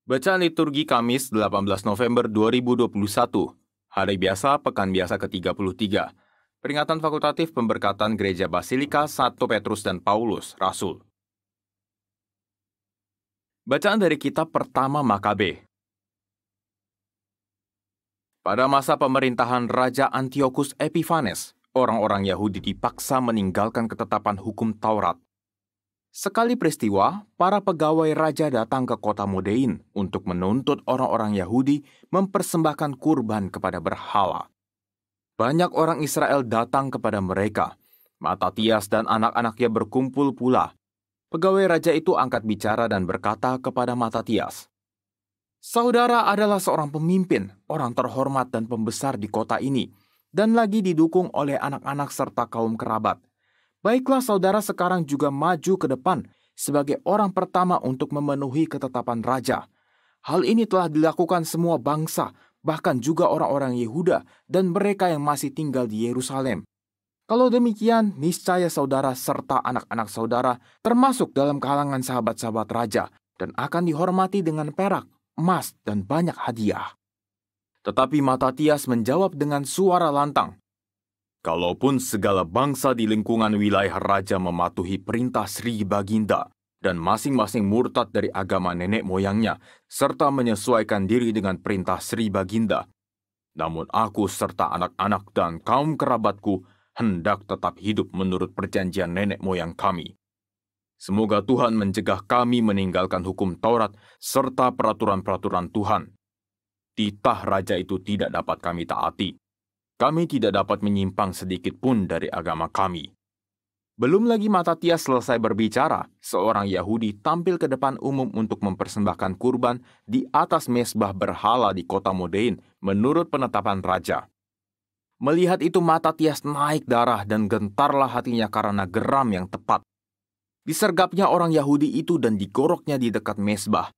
Bacaan liturgi Kamis 18 November 2021, Hari Biasa, Pekan Biasa ke-33, Peringatan Fakultatif Pemberkatan Gereja Basilika Santo Petrus dan Paulus, Rasul. Bacaan dari Kitab Pertama Makabe. Pada masa pemerintahan Raja Antiochus Epiphanes, orang-orang Yahudi dipaksa meninggalkan ketetapan hukum Taurat. Sekali peristiwa, para pegawai raja datang ke kota Modein untuk menuntut orang-orang Yahudi mempersembahkan kurban kepada berhala. Banyak orang Israel datang kepada mereka. Matatias dan anak-anaknya berkumpul pula. Pegawai raja itu angkat bicara dan berkata kepada Matatias, "Saudara adalah seorang pemimpin, orang terhormat dan pembesar di kota ini, dan lagi didukung oleh anak-anak serta kaum kerabat. Baiklah saudara sekarang juga maju ke depan sebagai orang pertama untuk memenuhi ketetapan raja. Hal ini telah dilakukan semua bangsa, bahkan juga orang-orang Yehuda dan mereka yang masih tinggal di Yerusalem. Kalau demikian, niscaya saudara serta anak-anak saudara termasuk dalam kalangan sahabat-sahabat raja dan akan dihormati dengan perak, emas, dan banyak hadiah." Tetapi Matatias menjawab dengan suara lantang, "Kalaupun segala bangsa di lingkungan wilayah raja mematuhi perintah Sri Baginda dan masing-masing murtad dari agama nenek moyangnya serta menyesuaikan diri dengan perintah Sri Baginda, namun aku serta anak-anak dan kaum kerabatku hendak tetap hidup menurut perjanjian nenek moyang kami. Semoga Tuhan mencegah kami meninggalkan hukum Taurat serta peraturan-peraturan Tuhan. Titah raja itu tidak dapat kami taati. Kami tidak dapat menyimpang sedikit pun dari agama kami." Belum lagi Matatias selesai berbicara, seorang Yahudi tampil ke depan umum untuk mempersembahkan kurban di atas mezbah berhala di kota Modein menurut penetapan raja. Melihat itu Matatias naik darah dan gentarlah hatinya karena geram yang tepat. Disergapnya orang Yahudi itu dan digoroknya di dekat mezbah.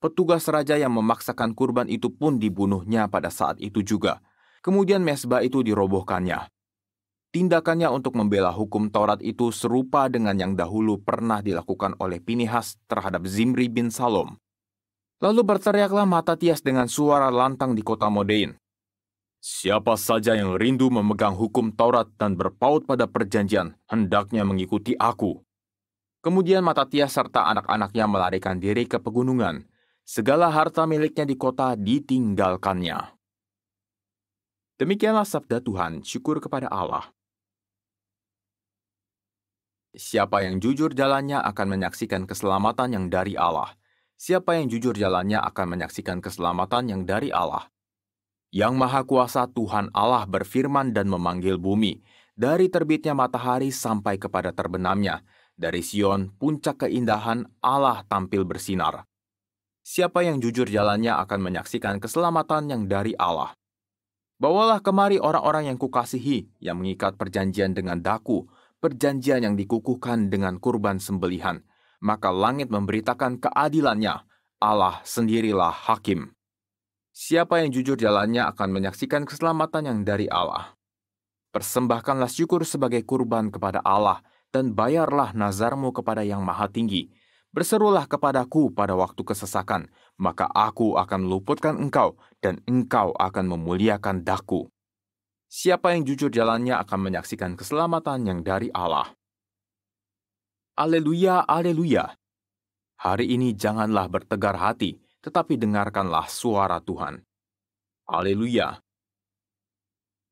Petugas raja yang memaksakan kurban itu pun dibunuhnya pada saat itu juga. Kemudian mezbah itu dirobohkannya. Tindakannya untuk membela hukum Taurat itu serupa dengan yang dahulu pernah dilakukan oleh Pinehas terhadap Zimri bin Salom. Lalu berteriaklah Matatias dengan suara lantang di kota Modein, "Siapa saja yang rindu memegang hukum Taurat dan berpaut pada perjanjian, hendaknya mengikuti aku." Kemudian Matatias serta anak-anaknya melarikan diri ke pegunungan. Segala harta miliknya di kota ditinggalkannya. Demikianlah sabda Tuhan, syukur kepada Allah. Siapa yang jujur jalannya akan menyaksikan keselamatan yang dari Allah. Siapa yang jujur jalannya akan menyaksikan keselamatan yang dari Allah. Yang Maha Kuasa Tuhan Allah berfirman dan memanggil bumi, dari terbitnya matahari sampai kepada terbenamnya, dari Sion, puncak keindahan, Allah tampil bersinar. Siapa yang jujur jalannya akan menyaksikan keselamatan yang dari Allah. Bawalah kemari orang-orang yang kukasihi, yang mengikat perjanjian dengan daku, perjanjian yang dikukuhkan dengan kurban sembelihan. Maka langit memberitakan keadilannya, Allah sendirilah hakim. Siapa yang jujur jalannya akan menyaksikan keselamatan yang dari Allah. Persembahkanlah syukur sebagai kurban kepada Allah, dan bayarlah nazarmu kepada Yang Maha Tinggi. Berserulah kepadaku pada waktu kesesakan, maka aku akan meluputkan engkau, dan engkau akan memuliakan daku. Siapa yang jujur jalannya akan menyaksikan keselamatan yang dari Allah. Aleluya, aleluya. Hari ini janganlah bertegar hati, tetapi dengarkanlah suara Tuhan. Aleluya.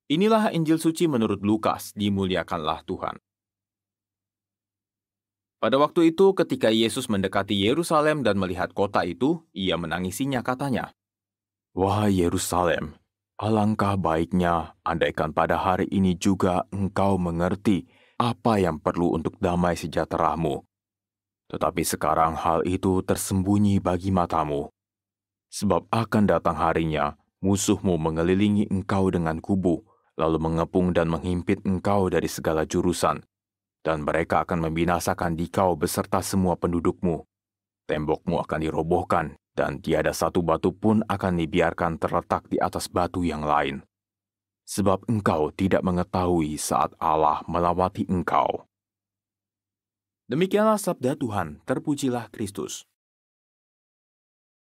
Inilah Injil suci menurut Lukas, dimuliakanlah Tuhan. Pada waktu itu, ketika Yesus mendekati Yerusalem dan melihat kota itu, ia menangisinya katanya, "Wahai Yerusalem, alangkah baiknya andaikan pada hari ini juga engkau mengerti apa yang perlu untuk damai sejahteramu. Tetapi sekarang hal itu tersembunyi bagi matamu. Sebab akan datang harinya, musuhmu mengelilingi engkau dengan kubu, lalu mengepung dan menghimpit engkau dari segala jurusan. Dan mereka akan membinasakan dikau beserta semua pendudukmu. Tembokmu akan dirobohkan, dan tiada satu batu pun akan dibiarkan terletak di atas batu yang lain. Sebab engkau tidak mengetahui saat Allah melawati engkau." Demikianlah sabda Tuhan, terpujilah Kristus.